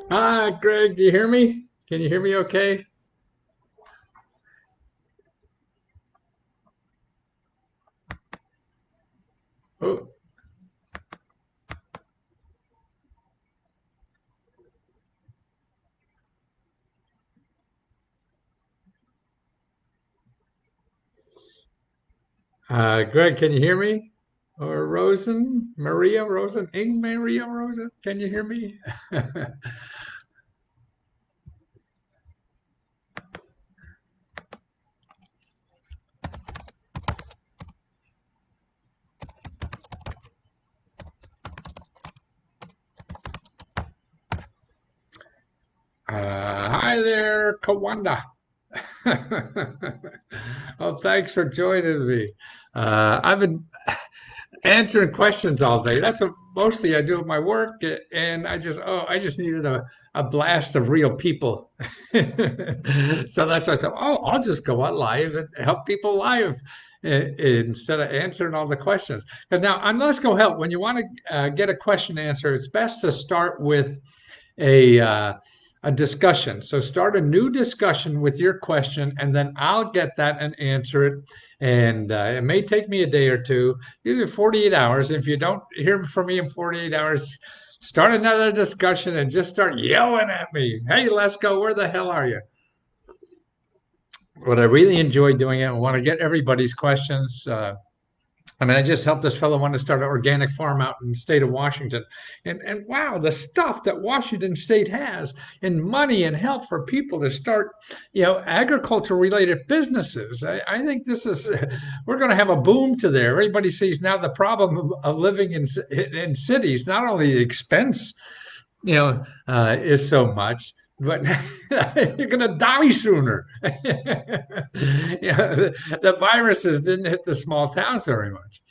Greg, do you hear me? Can you hear me okay? Oh, Greg, can you hear me? Or Rosen, Ing Maria Rosen, can you hear me? Hi there, Kawanda. Well, thanks for joining me. I've been answering questions all day. That's what mostly I do at my work, and I just needed a blast of real people. So that's why I said, oh, I'll just go out live and help people live instead of answering all the questions. Because now, on Let's Go Help, when you want to get a question answered, it's best to start with a uh, a discussion. So start a new discussion with your question, and then I'll get that and answer it. And it may take me a day or two, usually 48 hours. If you don't hear from me in 48 hours, start another discussion and just start yelling at me. Hey, let's go. Where the hell are you? What I really enjoy doing it, I want to get everybody's questions. I just helped this fellow want to start an organic farm out in the state of Washington. And wow, the stuff that Washington state has in money and help for people to start, agriculture related businesses. I think this is, we're going to have a boom to there. Everybody sees now the problem of living in cities, not only the expense, is so much, but you're going to die sooner. The viruses didn't hit the small towns very much.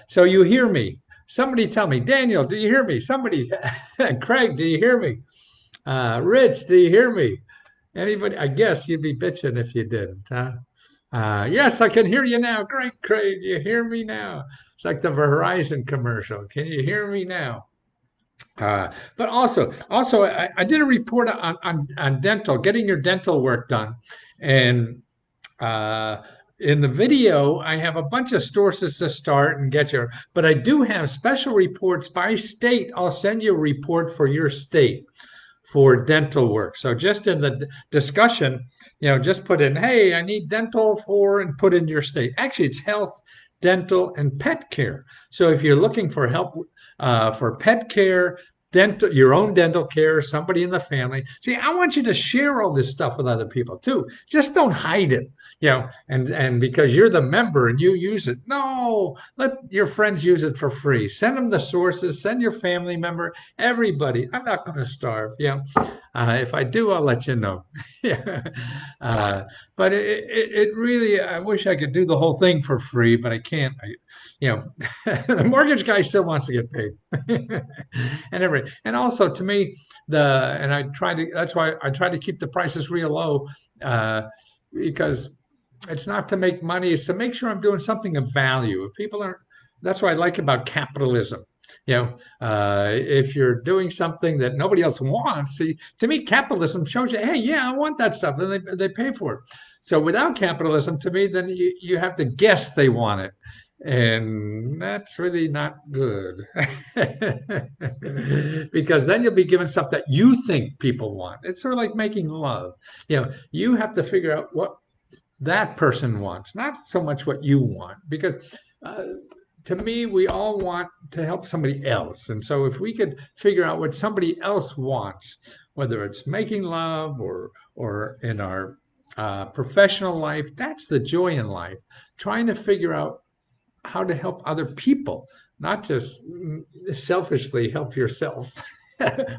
So you hear me. Somebody tell me, Daniel, do you hear me? Somebody, Craig, do you hear me? Rich, do you hear me? Anybody? I guess you'd be bitching if you didn't, huh? Yes, I can hear you now. Great, Craig, you hear me now? It's like the Verizon commercial. Can you hear me now? But also, I did a report on dental, getting your dental work done, and uh, in the video, I have a bunch of sources to start and get your. But I do have special reports by state. I'll send you a report for your state for dental work. So just in the discussion, just put in, hey, I need dental for, and put in your state. Actually, it's health, dental, and pet care. So if you're looking for help for pet care, dental, your own dental care, somebody in the family. See, I want you to share all this stuff with other people too. Just don't hide it, and because you're the member and you use it. No, let your friends use it for free. Send them the sources, send your family member, everybody. I'm not going to starve. Yeah. If I do, I'll let you know. Yeah. But it really, I wish I could do the whole thing for free, but I can't. You the mortgage guy still wants to get paid. And also to me, and I try to, that's why I try to keep the prices real low, because it's not to make money, it's to make sure I'm doing something of value. If people aren't, that's what I like about capitalism. If you're doing something that nobody else wants, see, to me, capitalism shows you, hey, yeah, I want that stuff, and they pay for it. So without capitalism, to me, then you have to guess they want it. And that's really not good. Because then you'll be given stuff that you think people want. It's sort of like making love. You have to figure out what that person wants, not so much what you want. Because uh, to me, we all want to help somebody else. And so if we could figure out what somebody else wants, whether it's making love or in our professional life, that's the joy in life. Trying to figure out how to help other people, not just selfishly help yourself.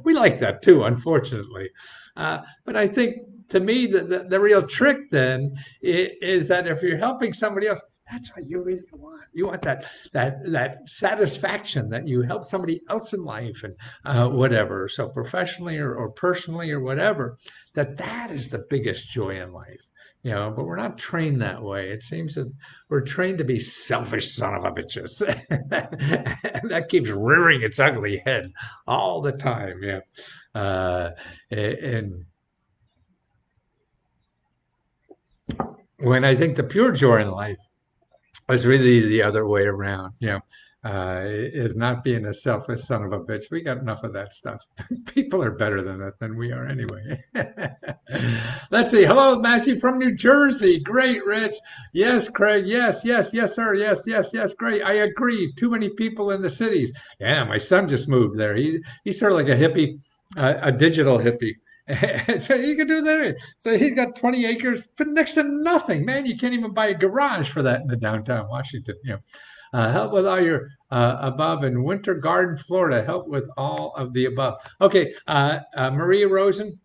We like that too, unfortunately. But I think to me, the real trick then is that if you're helping somebody else, That's what you really want. You want that satisfaction that you help somebody else in life and whatever. So professionally or personally or whatever, that is the biggest joy in life. But we're not trained that way. It seems that we're trained to be selfish son of a bitches. And that keeps rearing its ugly head all the time. And when I think the pure joy in life is really the other way around, is not being a selfish son of a bitch. We got enough of that stuff. People are better than that than we are anyway. Let's see. Hello, Matthew from New Jersey. Great, Rich. Yes, Craig. Yes, yes, yes, sir. Yes, yes, yes. Great. I agree. Too many people in the cities. Yeah, my son just moved there. He's sort of like a hippie, a digital hippie. So you can do that. So he's got 20 acres, but next to nothing, man. You can't even buy a garage for that in the downtown Washington. Help with all your above in Winter Garden, Florida. Help with all of the above. Okay, Maria Rosen,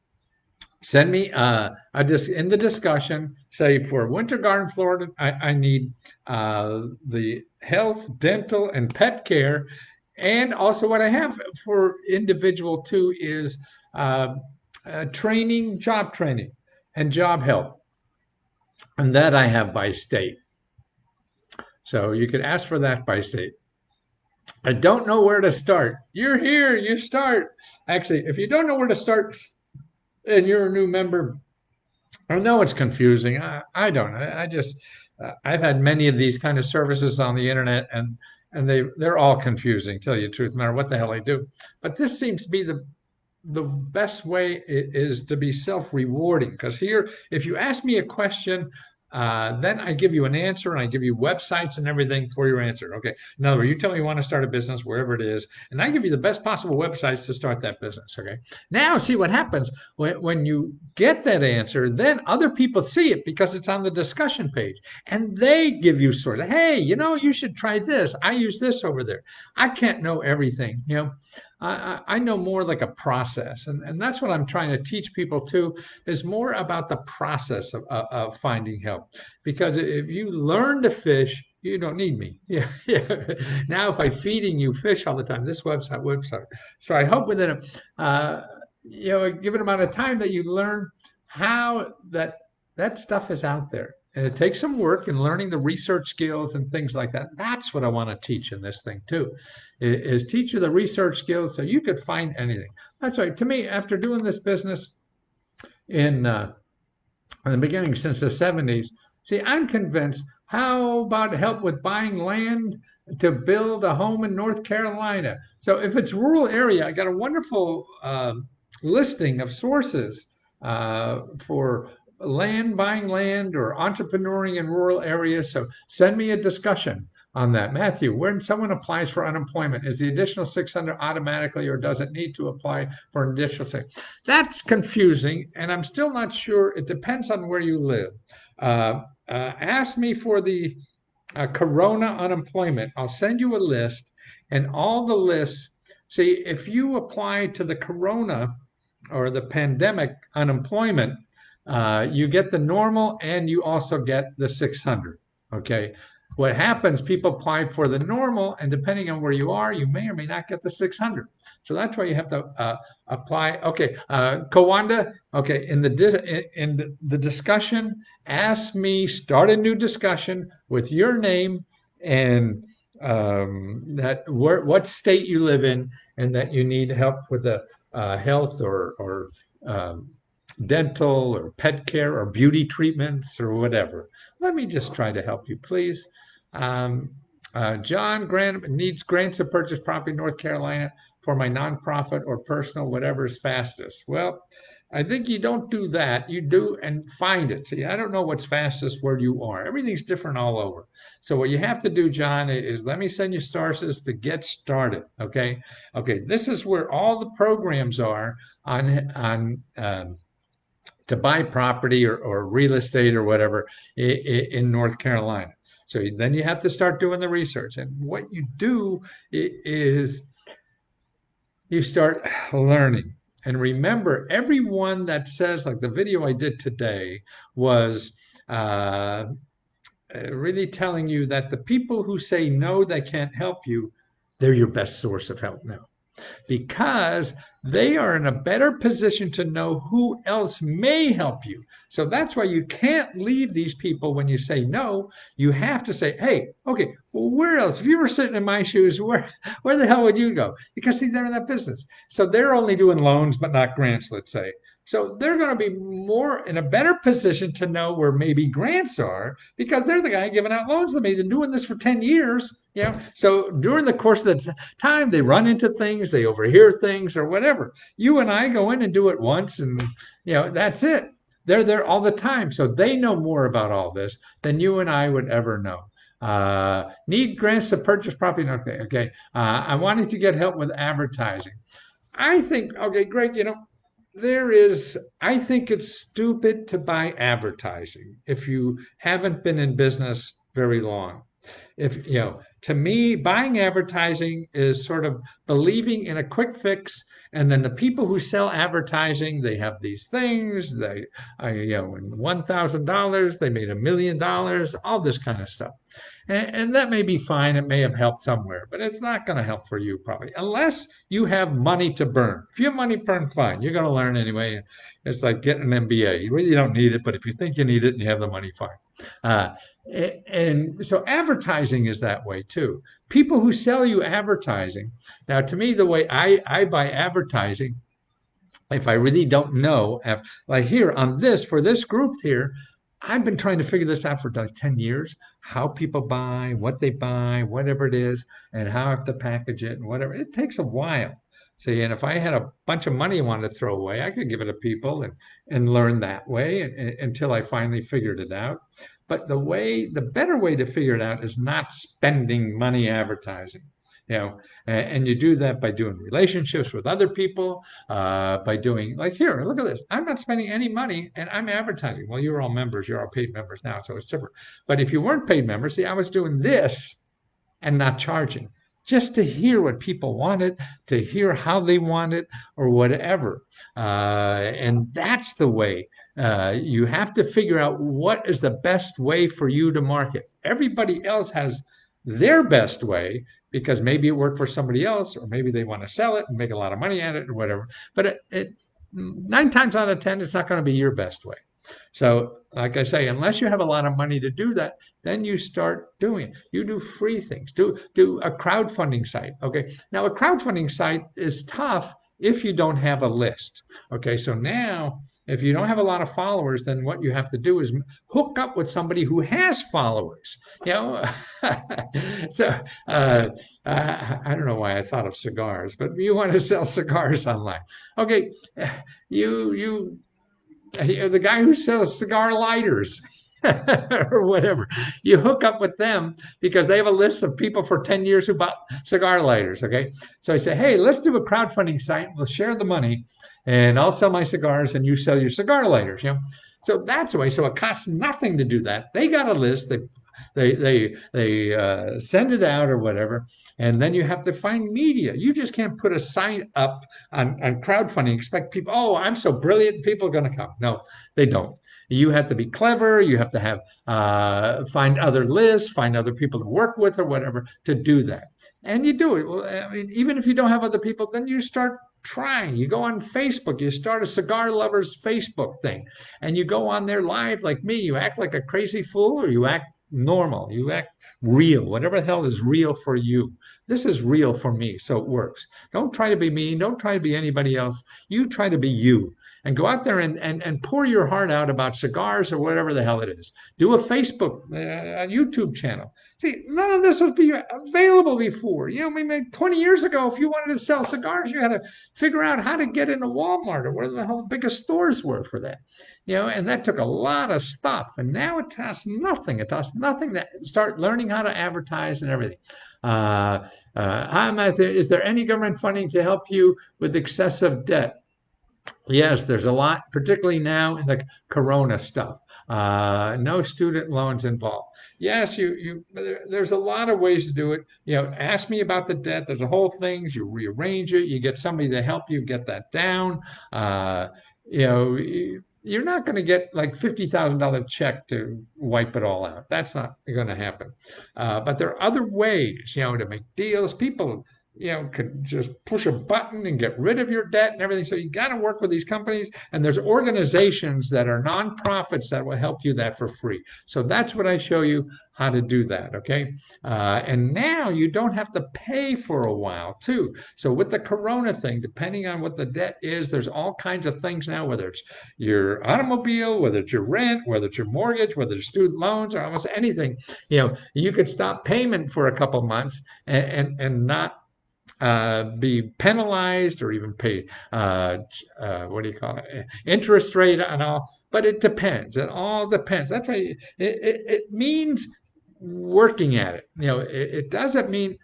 send me I just in the discussion say for Winter Garden, Florida, I need the health, dental, and pet care, and also what I have for individual too is training, job training, and job help, and that I have by state. So you could ask for that by state. I don't know where to start. You're here, you start. Actually, if you don't know where to start and you're a new member, I know it's confusing. I don't. I just I've had many of these kind of services on the internet, and they're all confusing. Tell you the truth, no matter what the hell I do. But this seems to be the best way is to be self-rewarding, because here, if you ask me a question, then I give you an answer and I give you websites and everything for your answer. Okay. In other words, you tell me you want to start a business wherever it is, and I give you the best possible websites to start that business. Okay. Now, see what happens when you get that answer, then other people see it because it's on the discussion page and they give you sources. Hey, you should try this. I use this over there. I can't know everything. I know more like a process, and that's what I'm trying to teach people too, is more about the process of finding help. Because if you learn to fish, you don't need me. Yeah, yeah. Now, if I'm feeding you fish all the time, this website. So I hope within a given amount of time that you learn how that stuff is out there. And it takes some work in learning the research skills and things like that. That's what I want to teach in this thing too, is teach you the research skills so you could find anything. That's right. To me, after doing this business in the beginning since the 70s, see, I'm convinced. How about help with buying land to build a home in North Carolina? So if it's rural area, I got a wonderful listing of sources for buying land or entrepreneuring in rural areas. So send me a discussion on that. Matthew, when someone applies for unemployment, is the additional 600 automatically, or does it need to apply for an additional 6? That's confusing, and I'm still not sure. It depends on where you live. Ask me for the Corona unemployment. I'll send you a list, and all the lists. See, if you apply to the Corona or the pandemic unemployment, you get the normal and you also get the 600. Okay. What happens, people apply for the normal, and depending on where you are, you may or may not get the 600. So that's why you have to apply. Okay. Kawanda, okay. In the discussion, start a new discussion with your name and what state you live in, and that you need help with the health or dental or pet care or beauty treatments or whatever. Let me just try to help you, please. John Grant needs grants to purchase property in North Carolina for my nonprofit or personal, whatever is fastest. Well, I think you don't do that. You do and find it. See, I don't know what's fastest where you are. Everything's different all over. So what you have to do, John, is let me send you sources to get started. Okay. Okay. This is where all the programs are on to buy property or real estate or whatever in North Carolina. So then you have to start doing the research. And what you do is you start learning. And remember, everyone that says, like the video I did today was really telling you that the people who say no, they can't help you, they're your best source of help now, because they are in a better position to know who else may help you. So that's why you can't leave these people when you say no. You have to say, hey, okay, well, where else? If you were sitting in my shoes, where the hell would you go? Because see, they're in that business. So they're only doing loans, but not grants, let's say. So they're going to be more in a better position to know where maybe grants are, because they're the guy giving out loans to me. They're doing this for 10 years. So during the course of the time, they run into things, they overhear things or whatever. You and I go in and do it once, and that's it. They're there all the time, so they know more about all this than you and I would ever know. Need grants to purchase property? Okay. I wanted to get help with advertising. I think, okay, Greg, I think it's stupid to buy advertising if you haven't been in business very long. If to me, buying advertising is sort of believing in a quick fix. And then the people who sell advertising, they have these things. They in $1,000 they made $1 million, all this kind of stuff. And that may be fine. It may have helped somewhere, but it's not going to help for you probably, unless you have money to burn. If you have money to burn, fine. You're going to learn anyway. It's like getting an MBA. You really don't need it, but if you think you need it and you have the money, fine. Uh, and so advertising is that way too. People who sell you advertising. Now, to me, the way I buy advertising, if I really don't know, like here on this, for this group here, I've been trying to figure this out for like 10 years, how people buy, what they buy, whatever it is, and how I have to package it and whatever. It takes a while. See, and if I had a bunch of money I wanted to throw away, I could give it to people and learn that way until I finally figured it out. But the better way to figure it out is not spending money advertising. And you do that by doing relationships with other people, by doing, like, here, look at this. I'm not spending any money and I'm advertising. Well, you're all members, you're all paid members now, so it's different. But if you weren't paid members, see, I was doing this and not charging, just to hear what people wanted, to hear how they want it, or whatever. And that's the way. You have to figure out what is the best way for you to market. Everybody else has their best way, because maybe it worked for somebody else, or maybe they want to sell it and make a lot of money at it or whatever. But it 9 times out of 10, it's not going to be your best way. So, like I say, unless you have a lot of money to do that, then you start doing it. You do free things. Do a crowdfunding site. Okay. Now, a crowdfunding site is tough if you don't have a list. Okay. So now, if you don't have a lot of followers, then what you have to do is hook up with somebody who has followers. You know, so I don't know why I thought of cigars, but you want to sell cigars online. Okay, you the guy who sells cigar lighters or whatever. You hook up with them because they have a list of people for 10 years who bought cigar lighters. Okay. So I say, hey, let's do a crowdfunding site. We'll share the money and I'll sell my cigars and you sell your cigar lighters. So that's the way. So it costs nothing to do that. They got a list. They send it out or whatever, and then you have to find media. You just can't put a sign up on crowdfunding, expect people, oh, I'm so brilliant, people are going to come. No, they don't. You have to be clever. You have to have find other lists, find other people to work with or whatever to do that. And you do it. Well, I mean, even if you don't have other people, then you start trying. You go on Facebook, you start a cigar lovers Facebook thing, and you go on there live like me. You act like a crazy fool, or you act normal, you act real, whatever the hell is real for you. This is real for me, so it works. Don't try to be me, don't try to be anybody else. You try to be you, and go out there and pour your heart out about cigars or whatever the hell it is. Do a Facebook, a YouTube channel. See, none of this was available before. I mean, 20 years ago, if you wanted to sell cigars, you had to figure out how to get into Walmart or where the hell the biggest stores were for that. And that took a lot of stuff. And now it costs nothing. It costs nothing to start learning how to advertise and everything. Is there any government funding to help you with excessive debt? Yes, there's a lot, particularly now in the Corona stuff. No student loans involved. Yes, there's a lot of ways to do it. Ask me about the debt. There's a whole thing. You rearrange it. You get somebody to help you get that down. You know, you're not going to get like $50,000 check to wipe it all out. That's not going to happen. But there are other ways, to make deals. People, could just push a button and get rid of your debt and everything. So you got to work with these companies, and there's organizations that are nonprofits that will help you that for free. So that's what I show you how to do that. Okay. And now you don't have to pay for a while too. So with the Corona thing, depending on what the debt is, there's all kinds of things now, whether it's your automobile, whether it's your rent, whether it's your mortgage, whether it's student loans, or almost anything, you could stop payment for a couple months and not be penalized or even pay what do you call it, interest rate and all. But it depends. It all depends. That's why it means working at it. It doesn't mean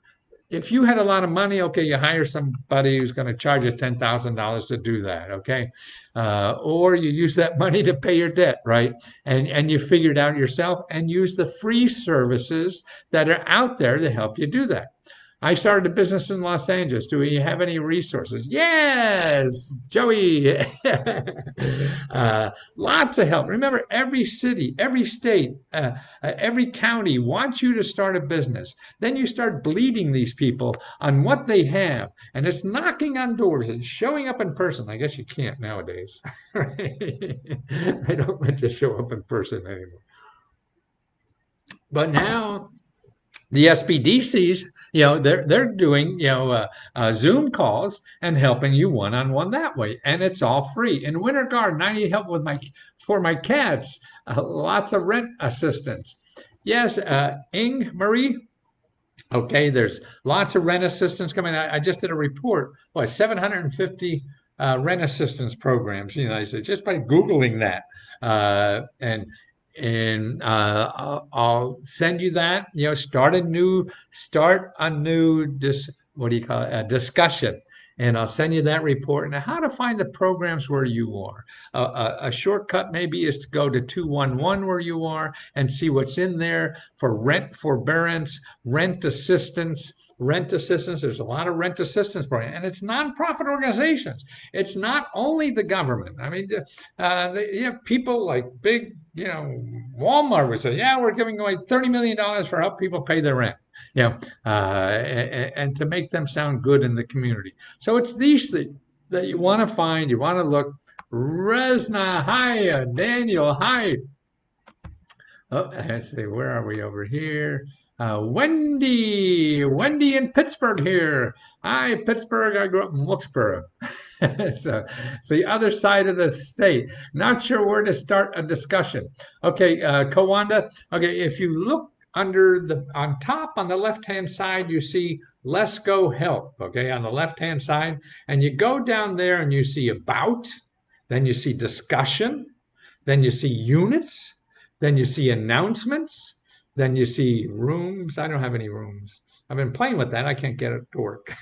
if you had a lot of money, okay, you hire somebody who's going to charge you $10,000 to do that, okay, or you use that money to pay your debt, right? And you figure it out yourself and use the free services that are out there to help you do that. I started a business in Los Angeles. Do we have any resources? Yes, Joey. Lots of help. Remember, every city, every state, every county wants you to start a business. Then you start bleeding these people on what they have, and it's knocking on doors and showing up in person. I guess you can't nowadays. They don't let you show up in person anymore. But now the SBDCs, they're doing, Zoom calls and helping you one-on-one that way, and it's all free. In Winter Garden, I need help with for my cats. Lots of rent assistance. Yes, Marie. Okay, there's lots of rent assistance coming. I just did a report. 750 rent assistance programs in the United States just by Googling that. And I'll send you that. Start a new what do you call it? A discussion. And I'll send you that report and how to find the programs where you are. A shortcut maybe is to go to 211 where you are and see what's in there for rent forbearance, rent assistance. Rent assistance. There's a lot of rent assistance programs, and it's nonprofit organizations. It's not only the government. I mean, you have people like big, Walmart would say, "Yeah, we're giving away $30 million for help people pay their rent." And to make them sound good in the community. So it's these things that you want to find. You want to look. Resna, hi. Daniel, hi. Oh, let's see, where are we over here? Wendy in Pittsburgh here. Hi, Pittsburgh. I grew up in Wilkesboro. So it's the other side of the state. Not sure where to start a discussion. Okay, Kawanda. Okay, if you look on top on the left-hand side, you see Let's Go Help. Okay, on the left-hand side, and you go down there and you see About, then you see Discussion, then you see Units. Then you see announcements. Then you see rooms. I don't have any rooms. I've been playing with that. I can't get it to work.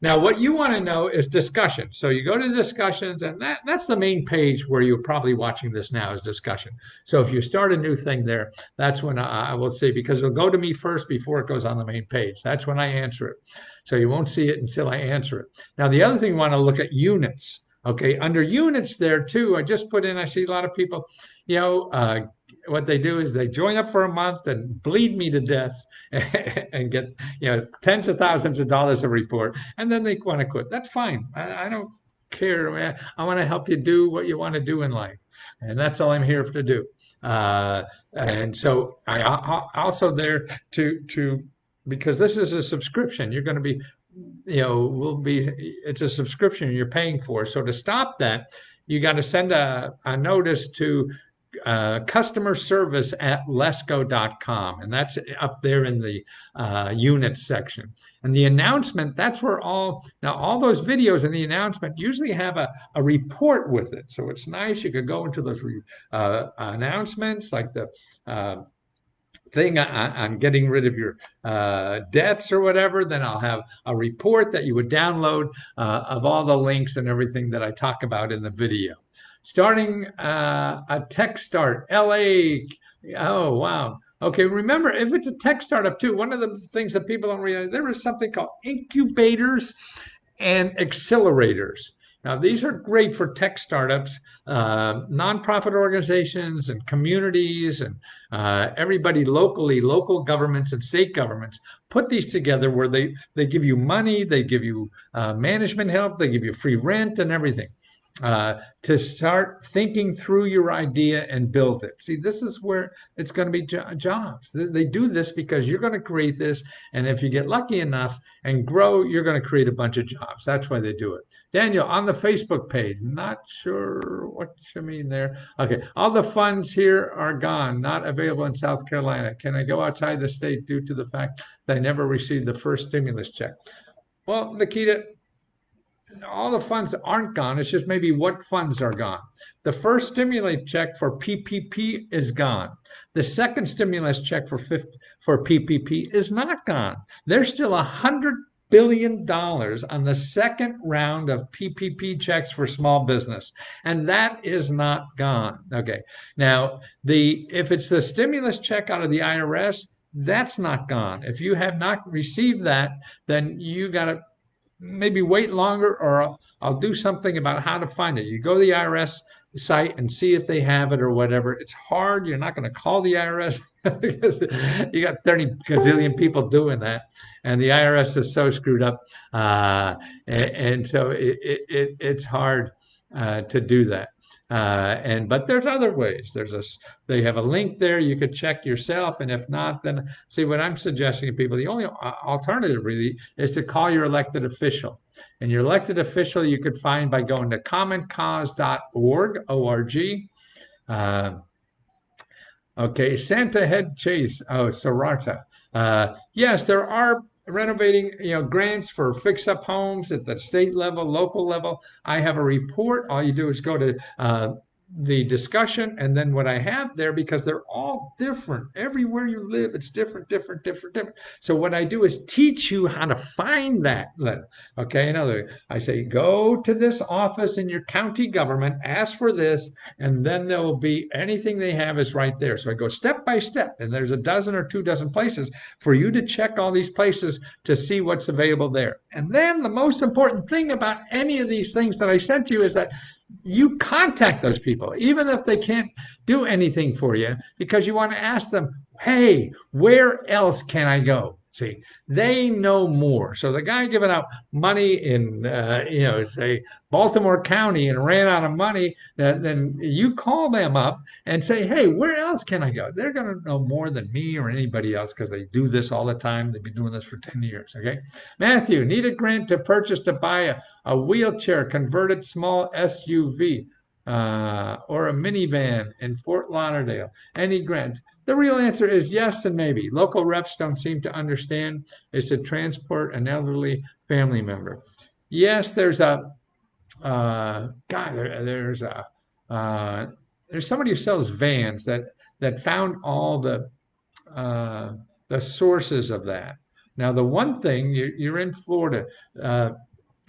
Now, what you want to know is discussion. So you go to discussions, and that's the main page where you're probably watching this now is discussion. So if you start a new thing there, that's when I will see, because it'll go to me first before it goes on the main page. That's when I answer it. So you won't see it until I answer it. Now, the other thing you want to look at units. Okay, under units there too, I just put in, I see a lot of people, what they do is they join up for a month and bleed me to death and get, tens of thousands of dollars a report, and then they want to quit. That's fine. I don't care. I want to help you do what you want to do in life, and that's all I'm here to do. And so I also there to because this is a subscription. You're going to be it's a subscription you're paying for. So to stop that, you got to send a notice to customer service at lesgo.com. And that's up there in the units section. And the announcement, that's where all those videos in the announcement usually have a report with it. So it's nice. You could go into those announcements like the thing on getting rid of your debts or whatever, then I'll have a report that you would download of all the links and everything that I talk about in the video. Starting a tech start, LA. Oh, wow. Okay, remember, if it's a tech startup too, one of the things that people don't realize, there is something called incubators and accelerators. Now, these are great for tech startups, nonprofit organizations, and communities, and everybody locally, local governments and state governments put these together where they give you money, they give you management help, they give you free rent and everything. To start thinking through your idea and build it. See, this is where it's going to be jobs. They do this because you're going to create this. And if you get lucky enough and grow, you're going to create a bunch of jobs. That's why they do it. Daniel, on the Facebook page, not sure what you mean there. Okay, all the funds here are gone, not available in South Carolina. Can I go outside the state due to the fact that I never received the first stimulus check? Well, Nikita, all the funds aren't gone. It's just maybe what funds are gone. The first stimulus check for PPP is gone. The second stimulus check for PPP is not gone. There's still $100 billion on the second round of PPP checks for small business, and that is not gone. Okay, now if it's the stimulus check out of the IRS, that's not gone. If you have not received that, then you got to maybe wait longer, or I'll do something about how to find it. You go to the IRS site and see if they have it or whatever. It's hard. You're not going to call the IRS because you got 30 gazillion people doing that. And the IRS is so screwed up. And so it's hard to do that. But there's other ways. They have a link there. You could check yourself, and if not, then see what I'm suggesting to people. The only alternative really is to call your elected official, and your elected official you could find by going to commoncause.org, O-R-G. Okay, Santa Head Chase. Oh, Sarata. Yes, there are renovating, grants for fix-up homes at the state level, local level. I have a report. All you do is go to the discussion, and then what I have there, because they're all different. Everywhere you live, it's different. So what I do is teach you how to find that letter. Okay, in other words, I say, go to this office in your county government, ask for this, and then there will be anything they have is right there. So I go step by step, and there's a dozen or 2 dozen places for you to check all these places to see what's available there. And then the most important thing about any of these things that I sent you is that you contact those people, even if they can't do anything for you, because you want to ask them, hey, where else can I go? See, they know more. So the guy giving out money in, say Baltimore County and ran out of money, then you call them up and say, hey, where else can I go? They're going to know more than me or anybody else because they do this all the time. They've been doing this for 10 years. Okay. Matthew, need a grant to buy a wheelchair converted small SUV or a minivan in Fort Lauderdale. Any grant? The real answer is yes and maybe. Local reps don't seem to understand is to transport an elderly family member. Yes, there's there's somebody who sells vans that found all the sources of that. Now, the one thing, you're in Florida,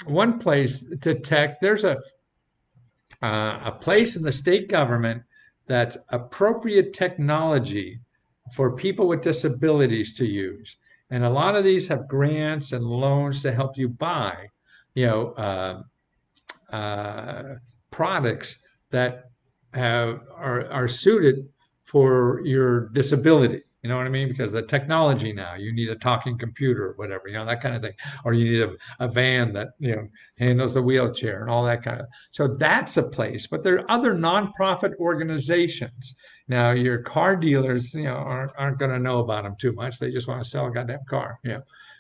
one place to tech, there's a place in the state government that's appropriate technology for people with disabilities to use. And a lot of these have grants and loans to help you buy, products that are suited for your disability. You know what I mean? Because the technology now, you need a talking computer or whatever, that kind of thing. Or you need a van that, handles the wheelchair and all that kind of. So that's a place. But there are other nonprofit organizations. Now, your car dealers, aren't going to know about them too much. They just want to sell a goddamn car,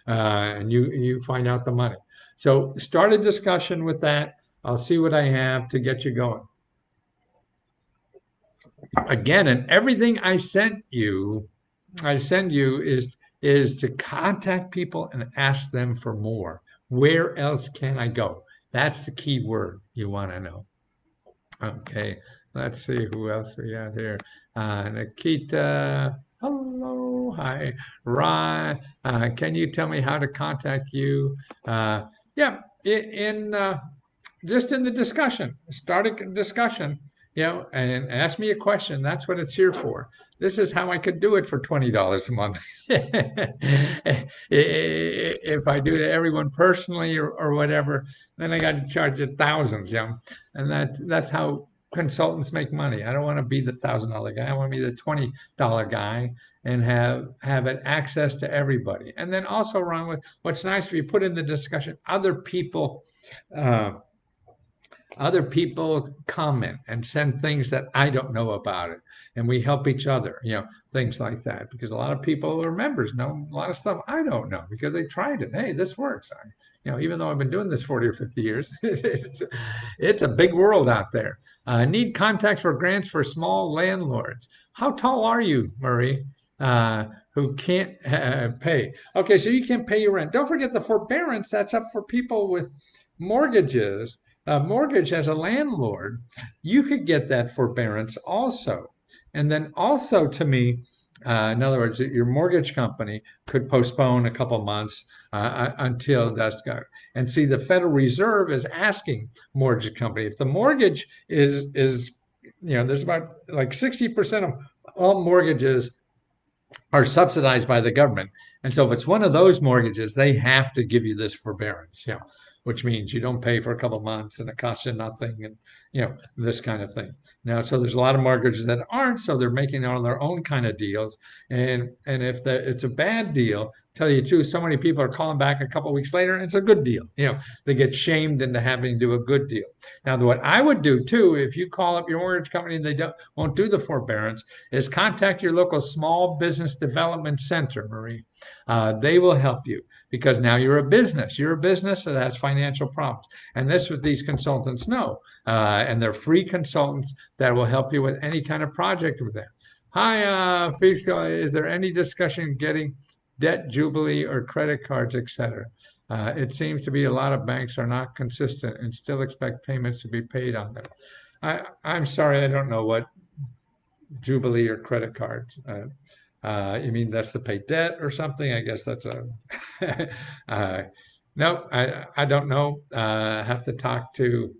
and you find out the money. So start a discussion with that. I'll see what I have to get you going. Again, and everything I send you is to contact people and ask them for more. Where else can I go? That's the key word you want to know. Okay, let's see who else we got here. Nikita, hello, hi. Ron, can you tell me how to contact you? Yeah, just in the discussion, start a discussion and ask me a question. That's what it's here for. This is how I could do it for $20 a month. If I do to everyone personally or whatever, then I got to charge it thousands, and that's how consultants make money. I don't want to be the $1,000 guy. I want to be the $20 guy and have it access to everybody. And then also, Ron, what's nice if you put in the discussion, uh, other people comment and send things that I don't know about it. And we help each other, things like that. Because a lot of people or members know a lot of stuff I don't know because they tried it. Hey, this works. Even though I've been doing this 40 or 50 years, it's a big world out there. Need contacts for grants for small landlords. How tall are you, Marie? Who can't pay. Okay, so you can't pay your rent. Don't forget the forbearance. That's up for people with mortgages. Mortgage as a landlord, you could get that forbearance also. And then also to me, in other words, your mortgage company could postpone a couple months until that's got. And see, the Federal Reserve is asking mortgage company if the mortgage is there's about like 60% of all mortgages are subsidized by the government. And so if it's one of those mortgages, they have to give you this forbearance, which means you don't pay for a couple of months and it costs you nothing and, this kind of thing. Now, so there's a lot of mortgages that aren't, so they're making all their own kind of deals. And if it's a bad deal, tell you too, so many people are calling back a couple of weeks later, and it's a good deal. They get shamed into having to do a good deal. Now, what I would do too, if you call up your mortgage company and they won't do the forbearance, is contact your local small business development center, Marie. They will help you because now you're a business. You're a business that has financial problems. And this what these consultants know. And they're free consultants that will help you with any kind of project with them. Hi, Fisco, is there any discussion getting debt jubilee or credit cards, etc.? It seems to be a lot of banks are not consistent and still expect payments to be paid on them. I'm sorry, I don't know what jubilee or credit cards. You mean that's to pay debt or something? I guess that's a. No, I don't know. I have to talk to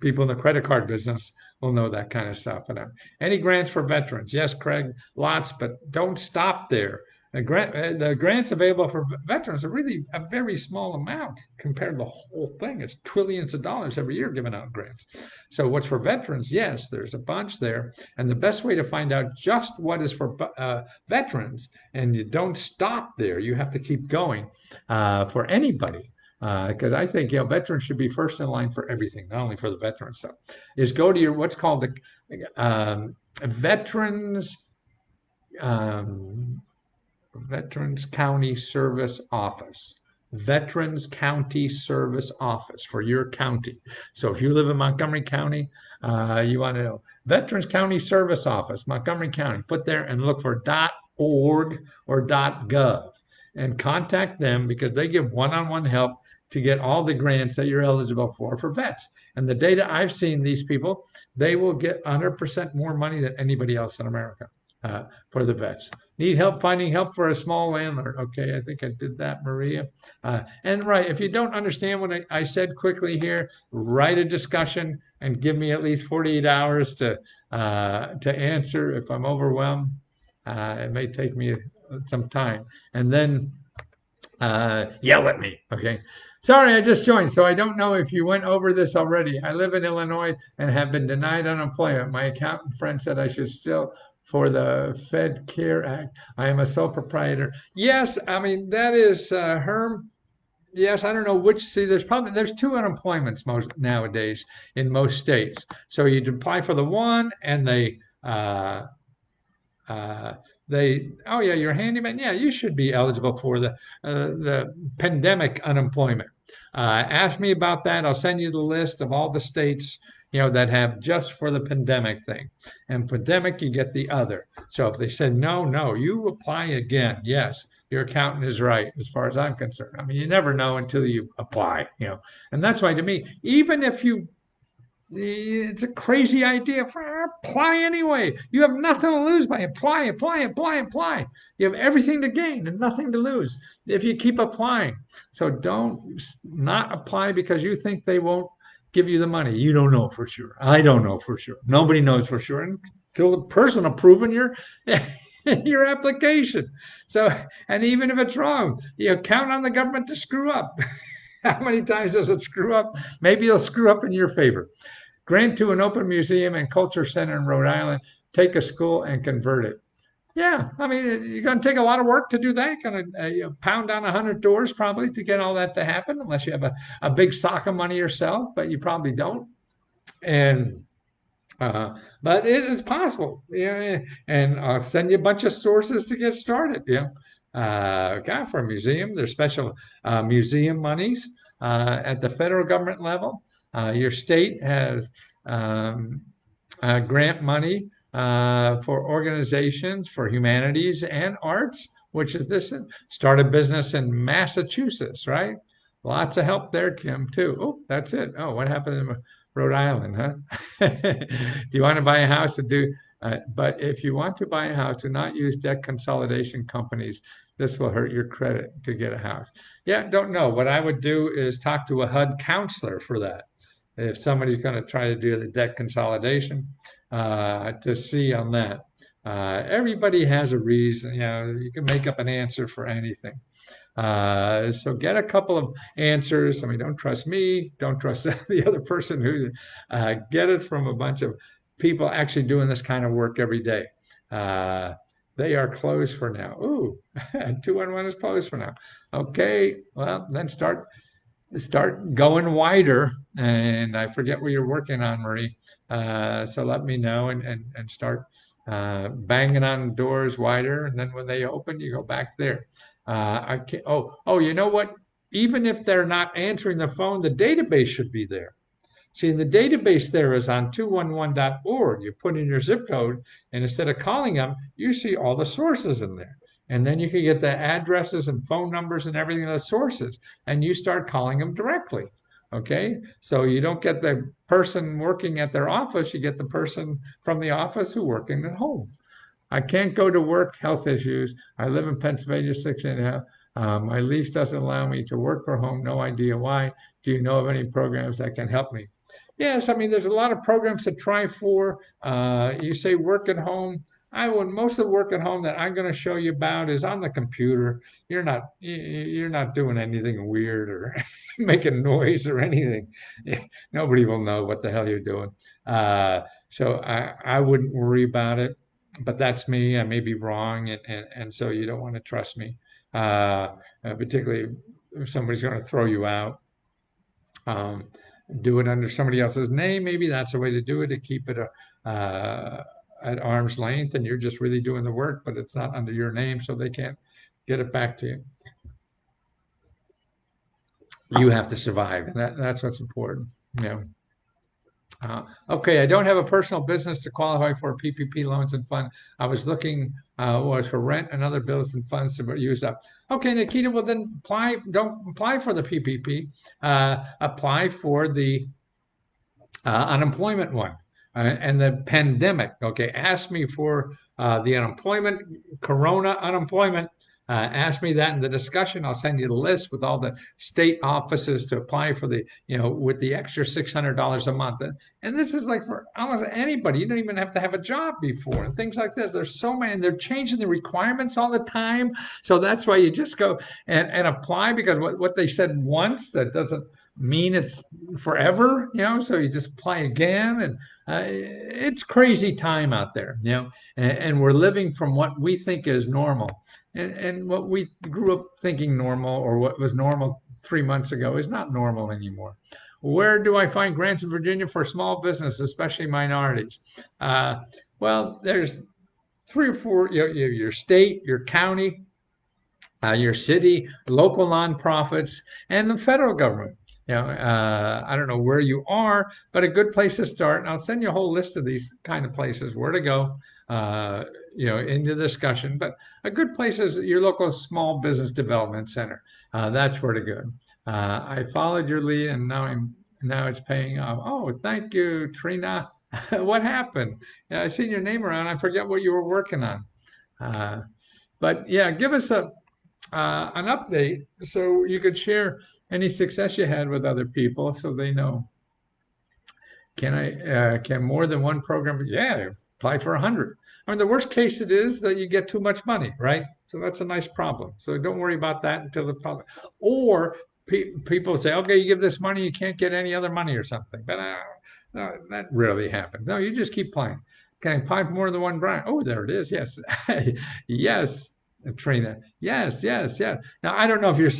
people in the credit card business will know that kind of stuff. But any grants for veterans? Yes, Craig, lots, but don't stop there. The grants available for veterans are really a very small amount compared to the whole thing. It's trillions of dollars every year given out grants. So what's for veterans? Yes, there's a bunch there. And the best way to find out just what is for veterans, and you don't stop there, you have to keep going for anybody. Because I think veterans should be first in line for everything, not only for the veteran stuff. Is go to your what's called the veterans Veterans County Service Office. Veterans County Service Office for your county. So if you live in Montgomery County, you want to know Veterans County Service Office, Montgomery County. Put there and look for .org or .gov and contact them because they give one-on-one help to get all the grants that you're eligible for vets. And the data I've seen, these people, they will get 100% more money than anybody else in America for the vets. Need help finding help for a small landlord. Okay, I think I did that, Maria. And right, if you don't understand what I said quickly here, write a discussion and give me at least 48 hours to answer. If I'm overwhelmed, it may take me some time. And then yell at me. Okay. Sorry, I just joined, so I don't know if you went over this already. I live in Illinois and have been denied unemployment. My accountant friend said I should still for the Fed Care Act. I am a sole proprietor. Yes, I mean that is Herm. Yes, I don't know which. See, there's two unemployments most nowadays in most states. So you apply for the one, and oh yeah, you're a handyman. Yeah, you should be eligible for the pandemic unemployment. Ask me about that. I'll send you the list of all the states that have just for the pandemic thing. And pandemic, you get the other. So if they said no, you apply again. Yes, your accountant is right as far as I'm concerned. I mean, you never know until you apply. And that's why to me, even if it's a crazy idea. Apply anyway. You have nothing to lose by apply. You have everything to gain and nothing to lose if you keep applying. So don't not apply because you think they won't give you the money. You don't know for sure. I don't know for sure. Nobody knows for sure until the person approving your your application. So, and even if it's wrong, you count on the government to screw up. How many times does it screw up? Maybe it'll screw up in your favor. Grant to an open museum and culture center in Rhode Island. Take a school and convert it. Yeah, I mean, you're going to take a lot of work to do that. You're going to pound down 100 doors probably to get all that to happen, unless you have a big sock of money yourself, but you probably don't. And but it is possible, yeah. And I'll send you a bunch of sources to get started. God, for a museum, there's special museum monies at the federal government level. Your state has grant money for organizations for humanities and arts, which is this start a business in Massachusetts, right? Lots of help there, Kim, too. Oh, that's it. Oh, what happened in Rhode Island, huh? Do you want to buy a house to do? But if you want to buy a house, do not use debt consolidation companies. This will hurt your credit to get a house. Yeah, don't know. What I would do is talk to a HUD counselor for that. If somebody's going to try to do the debt consolidation, to see on that. Everybody has a reason. You can make up an answer for anything. So get a couple of answers. I mean, don't trust me. Don't trust the other person who get it from a bunch of people actually doing this kind of work every day. They are closed for now. Ooh, 211 is closed for now. Okay, well, then start going wider. And I forget what you're working on, Marie. So let me know and start banging on doors wider. And then when they open, you go back there. I can't, you know what? Even if they're not answering the phone, the database should be there. See, the database there is on 211.org. You put in your zip code, and instead of calling them, you see all the sources in there. And then you can get the addresses and phone numbers and everything of the sources, and you start calling them directly. Okay, so you don't get the person working at their office, you get the person from the office who working at home. I can't go to work, health issues. I live in Pennsylvania, 6.5. My lease doesn't allow me to work from home. No idea why. Do you know of any programs that can help me? Yes, I mean, there's a lot of programs to try for. You say work at home. Most of the work at home that I'm going to show you about is on the computer. You're not doing anything weird or making noise or anything. Nobody will know what the hell you're doing. So I wouldn't worry about it, but that's me. I may be wrong, and so you don't want to trust me, particularly if somebody's going to throw you out. Do it under somebody else's name. Maybe that's a way to do it, to keep it at arm's length, and you're just really doing the work, but it's not under your name, so they can't get it back to you. You have to survive, and that's what's important. Okay, I don't have a personal business to qualify for PPP loans and fund. I was looking was for rent and other bills and funds to use up. Okay, Nikita, well then don't apply for the PPP. Apply for the unemployment one and the pandemic. Okay, ask me for the unemployment, Corona unemployment. Ask me that in the discussion. I'll send you the list with all the state offices to apply for with the extra $600 a month. And this is like for almost anybody. You don't even have to have a job before and things like this. There's so many, and they're changing the requirements all the time. So that's why you just go and apply, because what they said once, that doesn't mean it's forever, so you just apply again. And it's crazy time out there, and we're living from what we think is normal. And what we grew up thinking normal, or what was normal 3 months ago, is not normal anymore. Where do I find grants in Virginia for small business, especially minorities? Well, there's 3 or 4, your state, your county, your city, local nonprofits, and the federal government. I don't know where you are, but a good place to start, and I'll send you a whole list of these kind of places where to go, into the discussion. But a good place is your local small business development center. That's where to go. I followed your lead, and now it's paying off. Oh, thank you, Trina. What happened? I seen your name around. I forget what you were working on. But yeah, give us an update so you could share any success you had with other people, so they know. can more than one program? Yeah, apply for 100. I mean, the worst case it is that you get too much money, right? So that's a nice problem. So don't worry about that until the problem. Or people say, okay, you give this money, you can't get any other money or something. But no, that rarely happens. No, you just keep playing. Can I apply for more than one grant? Oh, there it is. Yes, yes, Trina. Yes, yes, yes. Now I don't know if you're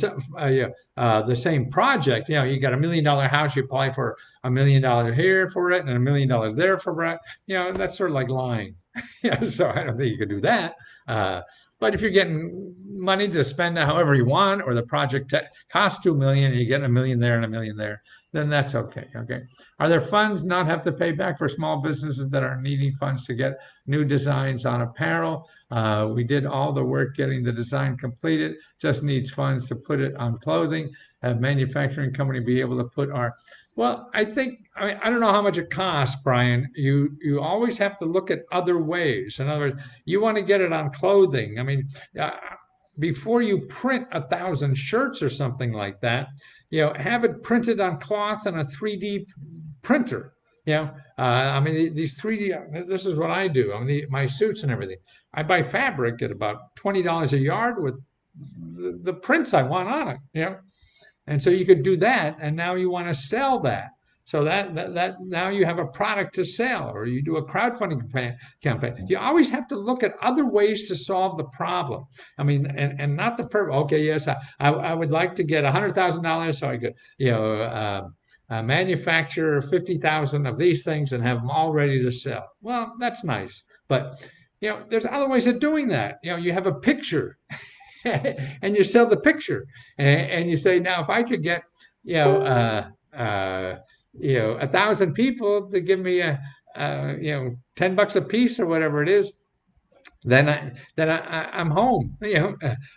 yeah, the same project. You know, you got $1 million house, you apply for $1 million here for it and $1 million there for it. You know, that's sort of like lying. Yeah, so I don't think you could do that. But if you're getting money to spend however you want, or the project costs 2 million and you get $1 million there and $1 million there, then that's okay. Okay. Are there funds not have to pay back for small businesses that are needing funds to get new designs on apparel? We did all the work getting the design completed, just needs funds to put it on clothing. Have manufacturing company be able to put our well, I think I don't know how much it costs, Brian. You always have to look at other ways. In other words, you want to get it on clothing. I mean, uh, before you print 1,000 shirts or something like that, you know, have it printed on cloth and a 3D printer. You know, I mean, these 3D. This is what I do. I mean, my suits and everything. I buy fabric at about $20 a yard with the prints I want on it. You know, and so you could do that, and now you want to sell that. So that now you have a product to sell, or you do a crowdfunding campaign. You always have to look at other ways to solve the problem. I mean, and not the purpose. Okay, yes, I would like to get $100,000 so I could, you know, manufacture 50,000 of these things and have them all ready to sell. Well, that's nice, but you know, there's other ways of doing that. You know, you have a picture and you sell the picture, and you say, now if I could get you know you know 1,000 people to give me you know $10 a piece or whatever it is, then I'm home, you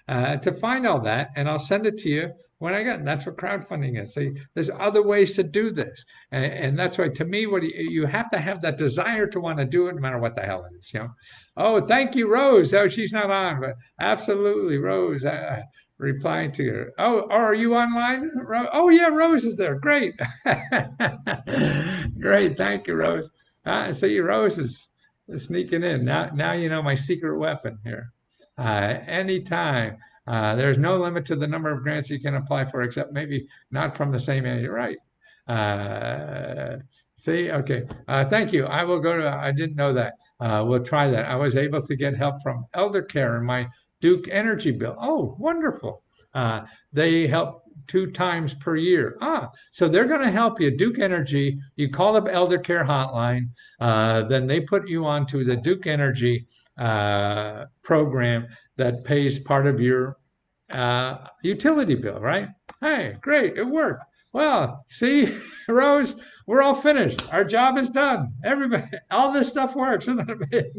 know, to find all that, and I'll send it to you when I get. And that's what crowdfunding is. See, there's other ways to do this, and that's why to me, what you have to have that desire to want to do it, no matter what the hell it is. You know. Oh, thank you, Rose. Oh, she's not on, but absolutely, Rose. Replying to her. Oh, are you online? Oh, yeah, Rose is there. Great, great. Thank you, Rose. See, Rose is sneaking in. Now you know my secret weapon here. Anytime. There's no limit to the number of grants you can apply for, except maybe not from the same area. Right. Uh, see, okay. Thank you. I will go to, I didn't know that. We'll try that. I was able to get help from Elder Care in my Duke Energy bill. Oh, wonderful. They help 2 times per year. So they're going to help you. Duke Energy, you call up Elder Care Hotline, then they put you onto the Duke Energy program that pays part of your utility bill, right? Hey, great, it worked. Well, see, Rose, we're all finished. Our job is done. Everybody, all this stuff works. Isn't it?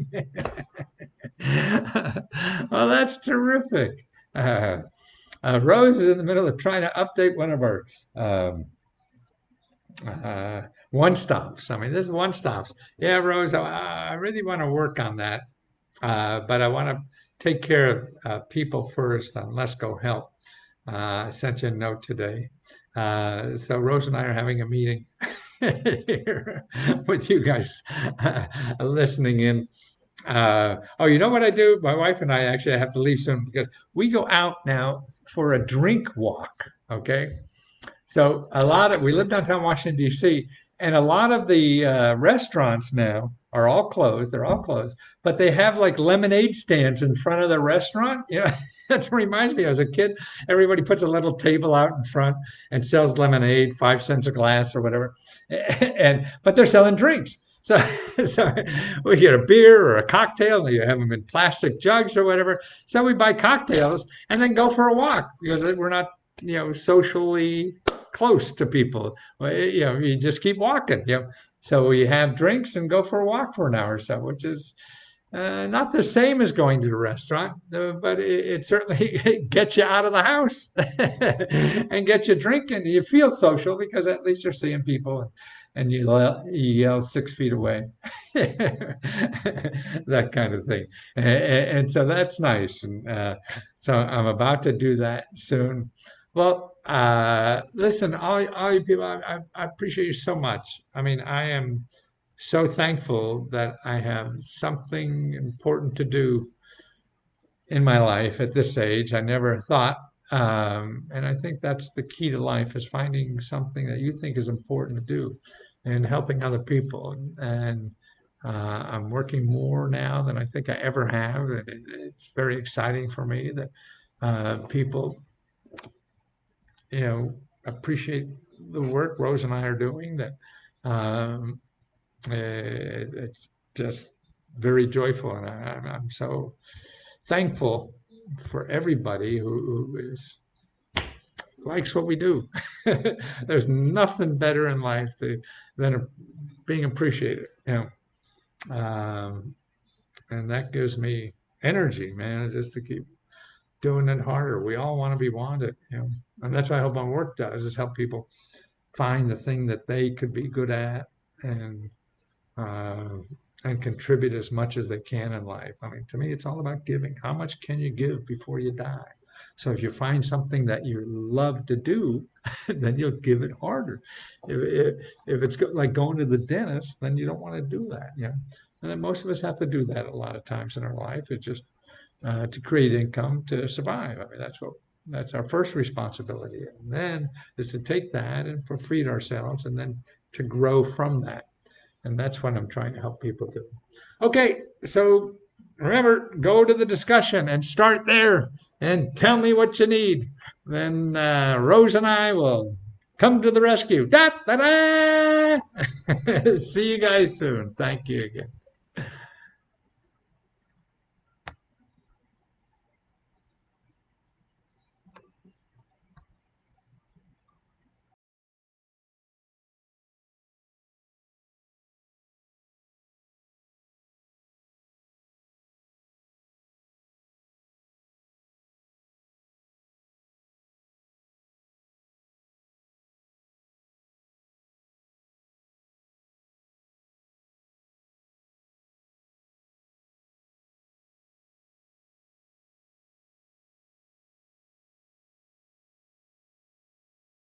Well, that's terrific. Rose is in the middle of trying to update one of our one stops. I mean, this is one stops. Yeah, Rose, I really want to work on that, but I want to take care of people first on Let's Go Help. I sent you a note today. So Rose and I are having a meeting here with you guys listening in. Oh, you know what I do? My wife and I actually have to leave soon because we go out now for a drink walk. Okay. So we live downtown Washington, D.C., and a lot of the restaurants now are all closed. They're all closed, but they have like lemonade stands in front of the restaurant. You know, that reminds me, as a kid, everybody puts a little table out in front and sells lemonade, 5 cents a glass or whatever. But they're selling drinks. So, so we get a beer or a cocktail, and you have them in plastic jugs or whatever. So we buy cocktails and then go for a walk because we're not, you know, socially close to people. You know, you just keep walking. You know, so we have drinks and go for a walk for an hour or so, which is not the same as going to the restaurant, but it certainly gets you out of the house and gets you drinking. You feel social because at least you're seeing people and you yell 6 feet away, that kind of thing. And so that's nice. And so I'm about to do that soon. Well, Listen, all you people, I appreciate you so much. I mean, I am so thankful that I have something important to do in my life at this age. I never thought, and I think that's the key to life is finding something that you think is important to do, and helping other people. And I'm working more now than I think I ever have, and it's very exciting for me that people, you know, appreciate the work Rose and I are doing. That um, it's just very joyful, and I'm so thankful for everybody who is likes what we do. There's nothing better in life than being appreciated, you know, and that gives me energy, man, just to keep doing it harder. We all want to be wanted, you know, and that's what I hope my work does is help people find the thing that they could be good at and uh, and contribute as much as they can in life. I mean, to me, it's all about giving. How much can you give before you die? So if you find something that you love to do, then you'll give it harder. If it's like going to the dentist, then you don't want to do that. You know, and then most of us have to do that a lot of times in our life. It's just to create income to survive. I mean, that's our first responsibility, and then is to take that and feed ourselves, and then to grow from that. And that's what I'm trying to help people do. Okay, so remember, go to the discussion and start there and tell me what you need. Then Rose and I will come to the rescue. Da, da, da! See you guys soon. Thank you again.